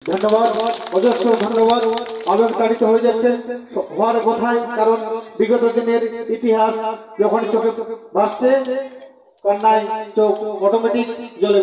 ধন্যবাদ, অজস্র ধন্যবাদ। আবেগতাড়িত হয়ে যাচ্ছে হওয়ার কথাই, কারণ বিগত দিনের ইতিহাস যখন চোখে ভাসছে, কান্নায় চোখ অটোমেটিক জলে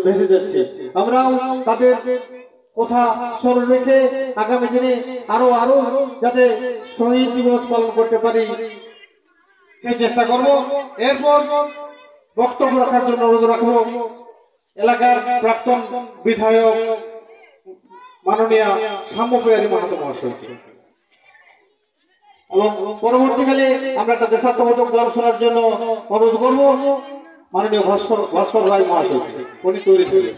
ভেসে যাচ্ছে। আমরাও তাদের কথা স্মরণ রেখে আগামী দিনে আরো আরো যাতে শহীদ দিবস পালন করতে পারি সেই চেষ্টা করব। এরপর বক্তব্য রাখার জন্য অনুরোধ রাখবো এলাকার প্রাক্তন বিধায়ক মাননীয় সাম্যপ্রিয়ারী মাহাতো মহাশয়কে, এবং পরবর্তীকালে আমরা একটা দেশাত্মবোধক গান শোনার জন্য অনুরোধ করব মাননীয় ভাস্কর রায় মহাশয়কে। উনি তৈরি ছিলেন।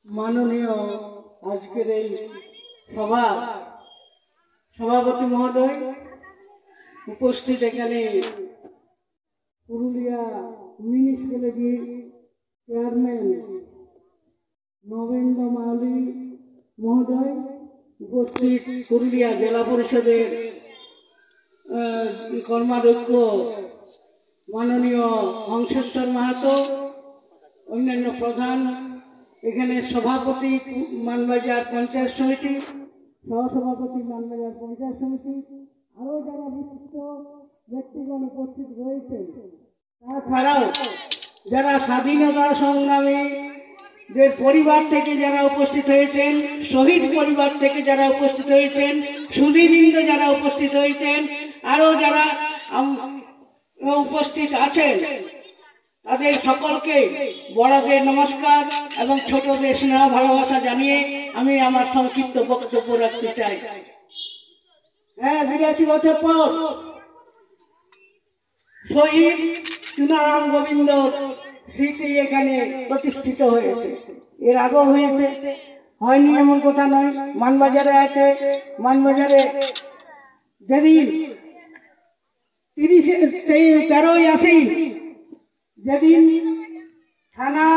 মাননীয় আজকের এই সভাপতি মহোদয়, উপস্থিত এখানে পুরুলিয়া মিউনিস কলেজের চেয়ারম্যান নবেন্দ্র মাউলি মহোদয়, উপস্থিত পুরুলিয়া জেলা পরিষদের কর্মাধ্যক্ষ মাননীয় হংসেশ্বর মাহাতো, অন্যান্য প্রধান, এখানে সভাপতি মানবাজার পঞ্চায়েত সমিতি, সহসভাপতি মানবাজার পঞ্চায়েত সমিতি, আরও যারা বিশিষ্ট ব্যক্তিগণ উপস্থিত রয়েছে, তাছাড়াও যারা স্বাধীনতা সংগ্রামীদের পরিবার থেকে যারা উপস্থিত হয়েছেন, শহীদ পরিবার থেকে যারা উপস্থিত হয়েছেন, সুধীবৃন্দ যারা উপস্থিত হয়েছেন, আরও যারা উপস্থিত আছেন, তাদের সকলকে বড়দের নমস্কার এবং ছোটদের স্নেহ ভালোবাসা জানিয়ে আমি আমার সংক্ষিপ্ত বক্তব্য রাখতে চাই। হ্যাঁ, ৮২ বছর পর শহীদ চুনারাম গোবিন্দ স্মৃতি এখানে প্রতিষ্ঠিত হয়েছে। এর আগেও হয়েছে, হয়নি এমন কথা নয়। মানবাজারে আছে, মানবাজারে যেদিন 13ই আশ্বিন যেদিন থানা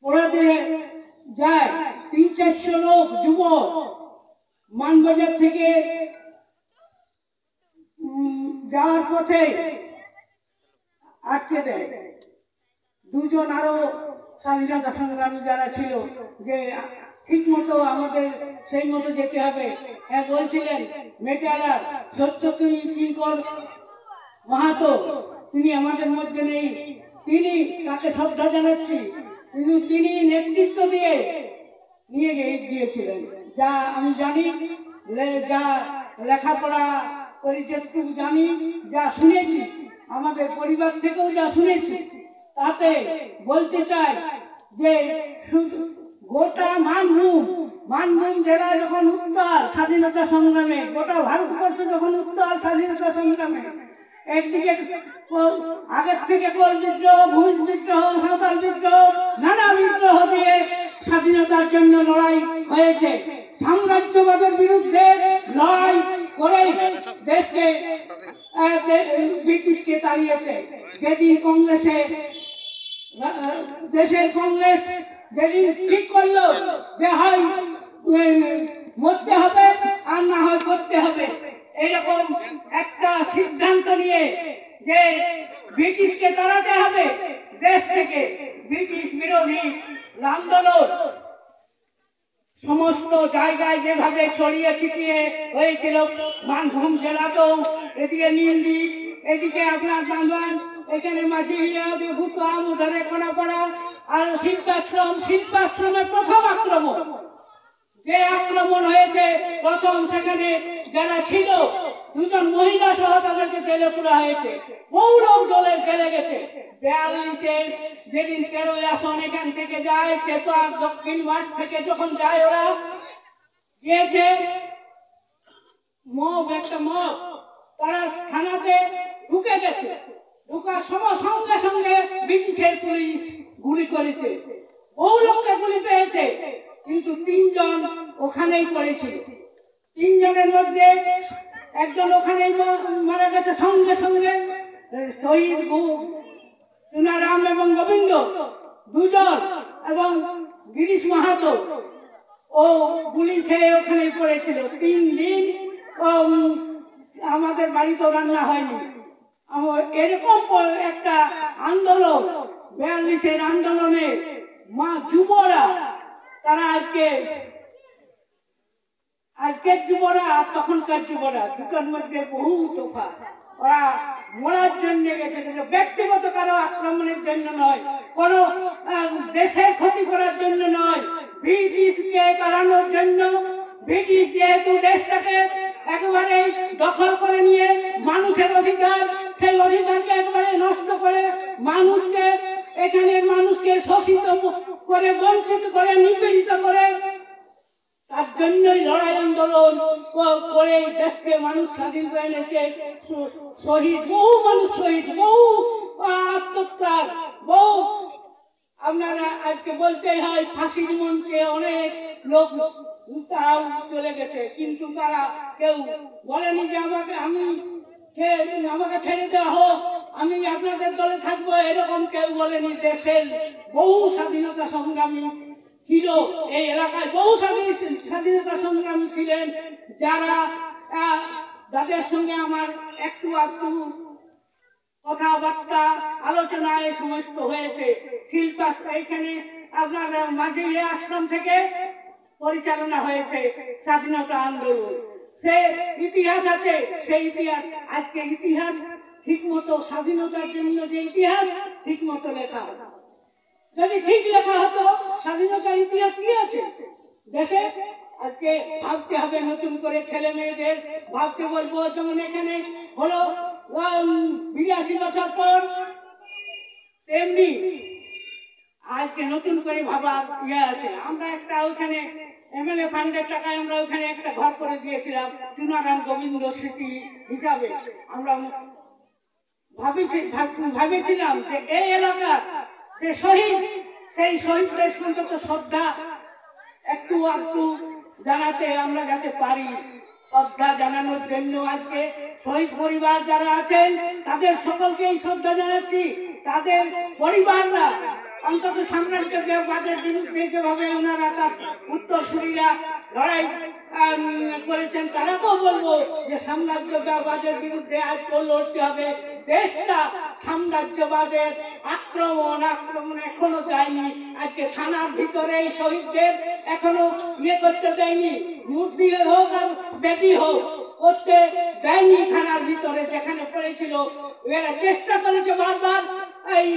পড়াতে যায়, ৩০০-৪০০ লোক যুবক মানবাজার থেকে যাওয়ার পথে আটকে দেয়। দুজন আরো স্বাধীনতা সংগ্রামী যারা ছিল, যে ঠিক মতো আমাদের সেই মতো যেতে হবে। হ্যাঁ, বলছিলেন মেটালার সত্যকিঙ্কর মাহাতো, তিনি আমাদের মধ্যে নেই, তিনি তাকে শ্রদ্ধা জানাচ্ছি। তিনি নেতৃত্ব দিয়ে নিয়ে গিয়েছিলেন। যা আমি জানি, যা লেখাপড়া করি, যেটুকু জানি, যা শুনেছি, আমাদের পরিবার থেকেও যা শুনেছি, তাতে বলতে চাই যে শুধু গোটা মানভূম জেলা যখন উত্তাল স্বাধীনতা সংগ্রামে, গোটা ভারতবর্ষ যখন উত্তাল স্বাধীনতা সংগ্রামে, একদিকে আগের থেকে কোল বিদ্রোহ, ভূষ বিদ্রোহ, সাঁওতাল বিদ্রোহ, নানা বিদ্রোহ দিয়ে স্বাধীনতার জন্য লড়াই হয়েছে। সাম্রাজ্যবাদের বিরুদ্ধে লড়াই করে দেশকে ব্রিটিশকে তাড়িয়েছে। যেদিন দেশের কংগ্রেস যেদিন ঠিক করলো যে হয় মরতে হবে আর না হয় করতে হবে, এরকম একটা সিদ্ধান্ত নিয়ে যে ব্রিটিশকে তাড়াতে হবে দেশ থেকে, ব্রিটিশ বিরোধী আন্দোলন সমস্ত জায়গায় যেভাবে ছড়িয়ে ছিটিয়ে হয়েছিল, মানভূম জেলাতেও, এদিকে নিন্দি, এদিকে আপনার বাংলান, এখানে মাঝিহিয়া, ভুতাম, উধারে কোনাপাড়া, আর শিল্পাশ্রমের প্রথম আক্রমণ, যে আক্রমণ হয়েছে প্রথম, সেখানে যারা ছিল দুজন মহিলা সহ তাদেরকে জেলে পুরা হয়েছে, বহু লোক জেলে গেছে। ৪২-এ যেদিন ১৩ আসন এখান থেকে যায়, চেপার দক্ষিণ মাঠ থেকে যখন যায়, ওরা গিয়েছে তারা থানাতে ঢুকে গেছে। ঢুকার সঙ্গে সঙ্গে ব্রিটিশের পুলিশ গুলি করেছে, বহু লোককে গুলি পেয়েছে, কিন্তু ৩ জন ওখানেই পড়েছিল। ৩ জনের মধ্যে একজন ওখানেই মারা গেছে সঙ্গে সঙ্গে। শহীদ চুনারাম এবং গোবিন্দ ২ জন, এবং গিরিশ মাহাতো ও গুলি খেয়ে ওখানেই পড়েছিল। ৩ দিন আমাদের বাড়িতেও রান্না হয়নি। এরকম একটা আন্দোলন, ৪২-এর আন্দোলনে যুবরা আজকের যুবরা আর তখনকার যুবরা দুটোর মধ্যে বহু তফাৎ। ওরা মরার জন্য গেছে, কিন্তু ব্যক্তিগত কারো আক্রমণের জন্য নয়, কোনো দেশের ক্ষতি করার জন্য নয়, ব্রিটিশকে তাড়ানোর জন্য। ব্রিটিশ যেহেতু দেশটাকে একেবারে দখল করে নিয়ে মানুষের অধিকার, সেই অধিকারকে একেবারে নষ্ট করে মানুষকে, এখানের মানুষকে শোষিত করে, বঞ্চিত করে, নিপীড়িত করে, তার জন্যই লড়াই আন্দোলন করে দেশকে মানুষ স্বাধীন করে এনেছে। শহীদ বহু মানুষ, শহীদ বহু আত্মত্যাগ, বহু আপনারা আজকে বলতে হয় ফাঁসির মঞ্চে অনেক লোক তারাও চলে গেছে, কিন্তু তারা কেউ বলেনি যে আমাকে ছেড়ে দেওয়া হোক, আমি আপনাদের দলে থাকবো, এরকম কেউ বলেনি। দেশের বহু স্বাধীনতা সংগ্রামী ছিল, এই এলাকায় বহু স্বাধীনতা সংগ্রামী ছিলেন, যাদের সঙ্গে আমার একটু আধটু কথাবার্তা আলোচনায় সমস্ত হয়েছে। শিল্পা এখানে আপনার মাঝিলে আশ্রম থেকে পরিচালনা হয়েছে স্বাধীনতা আন্দোলন, সে ইতিহাস আছে, সেই ইতিহাস আজকে ইতিহাস ঠিক মতো, স্বাধীনতার জন্য যে ইতিহাস ঠিক মতো লেখা হতো। যদি ঠিক লেখা হতো, স্বাধীনতার ইতিহাস কি আছে দেশে? আজকে ভাবতে হবে নতুন করে, ছেলে মেয়েদের ভাবতে বলবো। যেমন এখানে হলো 82 বছর পর, তেমনি আজকে নতুন করে ভাবার আছে। আমরা একটা ওখানে এমএলএ ফান্ডের টাকায় আমরা ওখানে একটা ঘর করে দিয়েছিলাম চুনারাম গোবিন্দ স্মৃতি হিসাবে। আমরা ভাবেছিলাম যে এই এলাকার যে শহীদ, সেই শহীদদের অন্তত শ্রদ্ধা একটু আধটু জানাতে আমরা যাতে পারি। শ্রদ্ধা জানানোর জন্য আজকে শহীদ পরিবার যারা আছেন তাদের সকলকেই শ্রদ্ধা জানাচ্ছি। তাদের পরিবাররা অন্তত সাম্রাজ্যবাদের বিরুদ্ধে যেভাবে ওনারা তার উত্তরসূরিরা লড়াই করেছেন, তারাকেও বলবো যে সাম্রাজ্যবাদের বিরুদ্ধে আজকেও লড়তে হবে। দেশটা সাম্রাজ্যবাদের আক্রমণ এখনো যায়নি। আজকে থানার ভিতরে এই শহীদদের এখনো করতে দেয়নি, মূর্তি হোক আর বেটি হোক করতে দেয়নি থানার ভিতরে, যেখানে পড়েছিল। এরা চেষ্টা করেছে বারবার, এই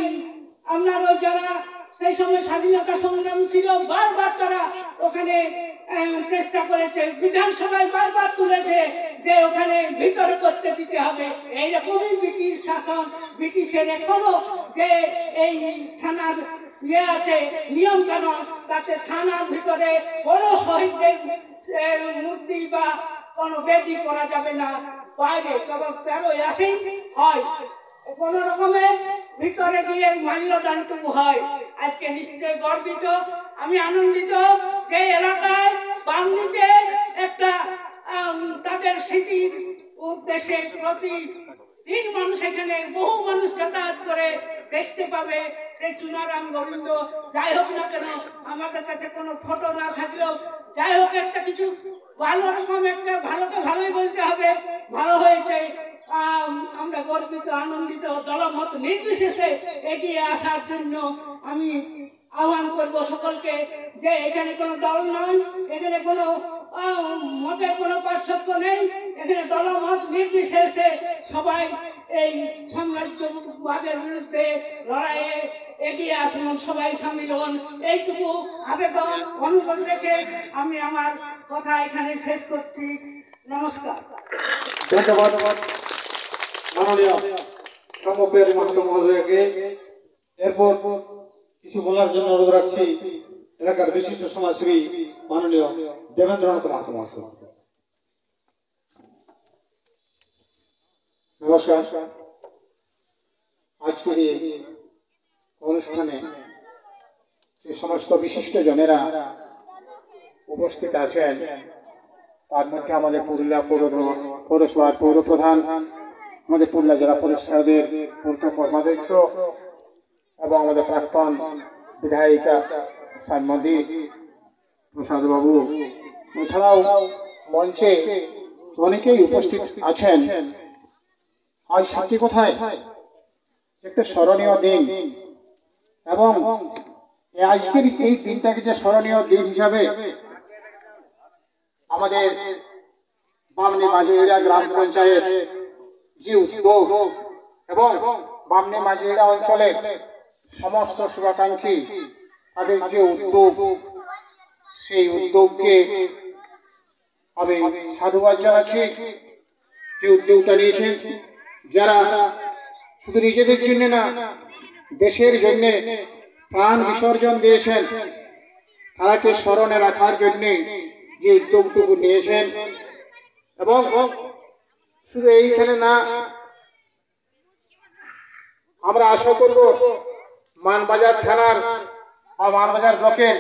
আপনারও যারা সেই সময় স্বাধীনতা সংগ্রামী ছিল, বারবার তারা ওখানে চেষ্টা করেছে, বিধানসভায় বারবার তুলেছে যে ওখানে ভিতরে করতে দিতে হবে। এইরকমই ব্রিটিশ শাসন, ব্রিটিশের এখনো যে এই থানার আছে নিয়ম কানুন, তাতে থানার ভিতরে কোনো শহীদদের মূর্তি বা কোনো বেদি করা যাবে না, বাইরে কেবল 13 আসেই হয়, কোন রকমের ভিতরে গিয়ে মাল্যদানটুকু হয়। আজকে নিশ্চয় গর্বিত, আমি আনন্দিত যে এলাকায় বামদিকে একটা তাদের স্মৃতির উদ্দেশ্যে প্রতিদিন মানুষ, এখানে বহু মানুষ যাতায়াত করে দেখতে পাবে সেই চুনারাম গোবিন্দ। যাই হোক না কেন, আমাদের কাছে কোনো ফটো না থাকলেও যাই হোক, একটা কিছু ভালো রকম একটা ভালোকে ভালোই বলতে হবে, ভালো হয়েছে। আমরা গর্বিত, আনন্দিত। দলমত নির্বিশেষে এগিয়ে আসার জন্য আমি আহ্বান করব সকলকে যে এখানে কোনো দল নয়, এখানে কোনো মতের কোনো পার্থক্য নেই, এখানে দলমত নির্বিশেষে সবাই এই সাম্রাজ্যবাদের বিরুদ্ধে লড়াইয়ে এগিয়ে আসুন, সবাই সামিল হন। এইটুকু আবেদন অনুরোধ রেখে আমি আমার কথা এখানে শেষ করছি। নমস্কার। ধন্যবাদ মাননীয় সমপের মাহাতো মহোদয়কে। এরপর কিছু বলার জন্য অনুরোধ রাখছি এলাকার বিশিষ্ট সমাজসেবী মাননীয় দেবেন্দ্রনাথ মাহাতো মহাশয়। নমস্কার। আজকের এই অনুষ্ঠানে যে সমস্ত বিশিষ্ট জনেরা উপস্থিত আছেন, তার মধ্যে আমাদের পুরুলিয়া পৌরসভার পৌরপ্রধান, আমাদের পুরুলিয়া জেলা পরিষদের পূর্ত কর্মাধ্যক্ষ এবং আমাদের প্রাক্তন বিধায়িকা সানমদি প্রসাদ বাবু, এছাড়াও মঞ্চে অনেকেই উপস্থিত আছেন। আজ সত্যি কথায় একটা স্মরণীয় দিন, এবং আজকের এই দিনটাকে যে স্মরণীয় দিন হিসাবে আমাদের বামনি মাঝিরা গ্রাম পঞ্চায়েত যে উদ্যোগ এবং বামনি মাঝিরা অঞ্চলের সমস্ত শুভাকাঙ্ক্ষী তাদের যে উদ্যোগ, সেই উদ্যোগকে আমি সাধুবাদ জানাচ্ছি। যে উদ্যোগটা নিয়েছেন, যারা শুধু নিজেদের জন্য না, দেশের জন্য প্রাণ বিসর্জন দিয়েছেন, তারাকে স্মরণে রাখার জন্য যে উদ্যোগটুকু নিয়েছেন। এবং শুধু এইখানে না, আমরা আশা করব মানবাজার থানার বা মানবাজার ব্লকের